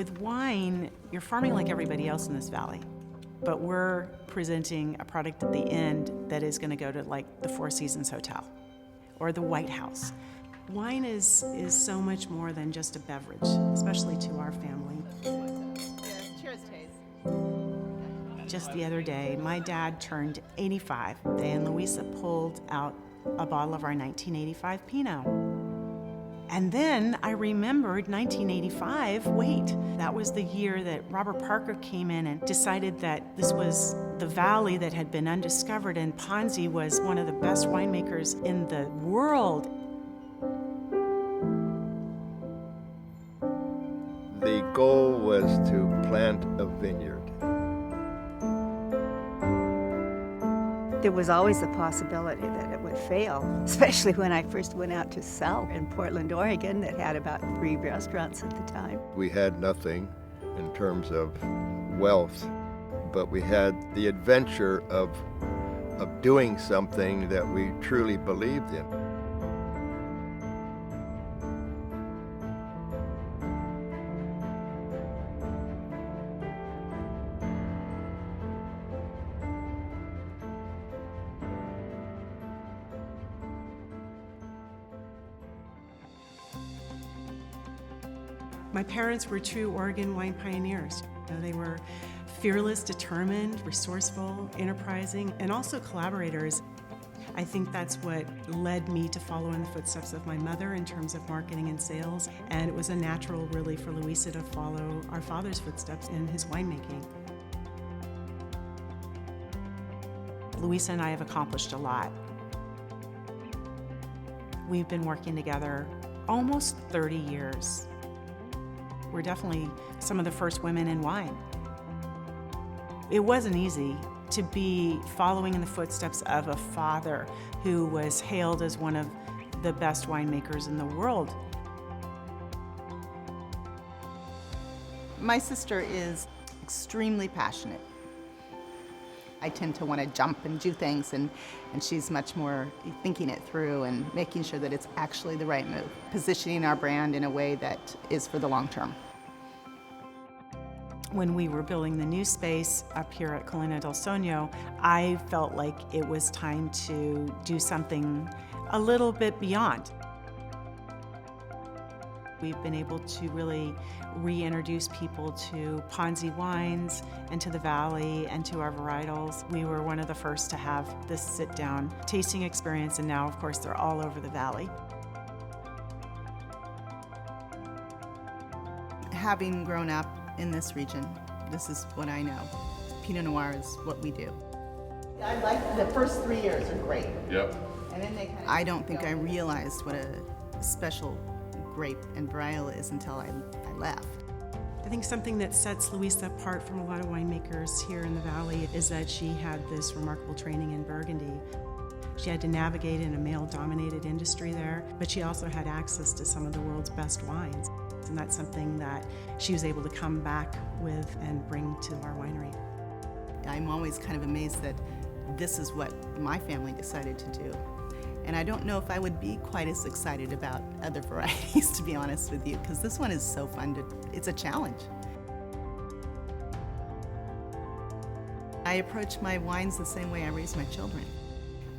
With wine, you're farming like everybody else in this valley, but we're presenting a product at the end that is going to go to like the Four Seasons Hotel or the White House. Wine is so much more than just a beverage, especially to our family. Cheers, Taze. Just the other day, my dad turned 85, and Louisa pulled out a bottle of our 1985 Pinot. And then I remembered 1985, wait, that was the year that Robert Parker came in and decided that this was the valley that had been undiscovered, and Ponzi was one of the best winemakers in the world. The goal was to plant a vineyard. There was always the possibility that it would fail, especially when I first went out to sell in Portland, Oregon, that had about 3 restaurants at the time. We had nothing in terms of wealth, but we had the adventure of doing something that we truly believed in. My parents were true Oregon wine pioneers. They were fearless, determined, resourceful, enterprising, and also collaborators. I think that's what led me to follow in the footsteps of my mother in terms of marketing and sales, and it was a natural, really, for Louisa to follow our father's footsteps in his winemaking. Louisa and I have accomplished a lot. We've been working together almost 30 years. We're definitely some of the first women in wine. It wasn't easy to be following in the footsteps of a father who was hailed as one of the best winemakers in the world. My sister is extremely passionate. I tend to want to jump and do things, and she's much more thinking it through and making sure that it's actually the right move, positioning our brand in a way that is for the long term. When we were building the new space up here at Colina del Sonio, I felt like it was time to do something a little bit beyond. We've been able to really reintroduce people to Ponzi wines and to the valley and to our varietals. We were one of the first to have this sit-down tasting experience, and now, of course, they're all over the valley. Having grown up in this region, this is what I know. Pinot Noir is what we do. I like the first 3 years are great. Yep. And then I don't think I realized what a special grape and varietal is until I left. I think something that sets Louisa apart from a lot of winemakers here in the valley is that she had this remarkable training in Burgundy. She had to navigate in a male-dominated industry there, but she also had access to some of the world's best wines. And that's something that she was able to come back with and bring to our winery. I'm always kind of amazed that this is what my family decided to do. And I don't know if I would be quite as excited about other varieties, to be honest with you, because this one is so fun. It's a challenge. I approach my wines the same way I raise my children.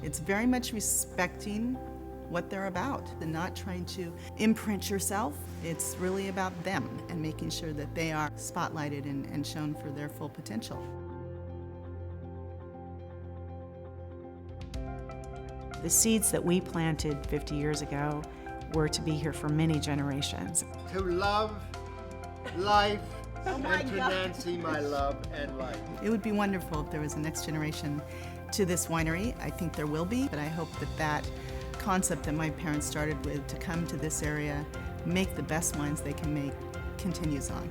It's very much respecting what they're about and not trying to imprint yourself. It's really about them and making sure that they are spotlighted and shown for their full potential. The seeds that we planted 50 years ago were to be here for many generations. To love life, and to Nancy, my love and life. It would be wonderful if there was a next generation to this winery. I think there will be, but I hope that that concept that my parents started with to come to this area, make the best wines they can make, continues on.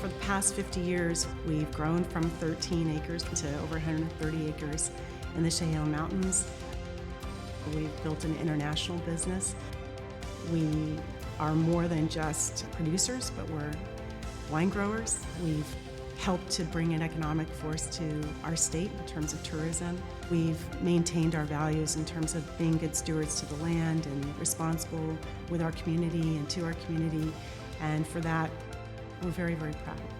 For the past 50 years, we've grown from 13 acres to over 130 acres in the Cheyenne Mountains. We've built an international business. We are more than just producers, but we're wine growers. We've helped to bring an economic force to our state in terms of tourism. We've maintained our values in terms of being good stewards to the land and responsible with our community and to our community, and for that, we're very, very proud.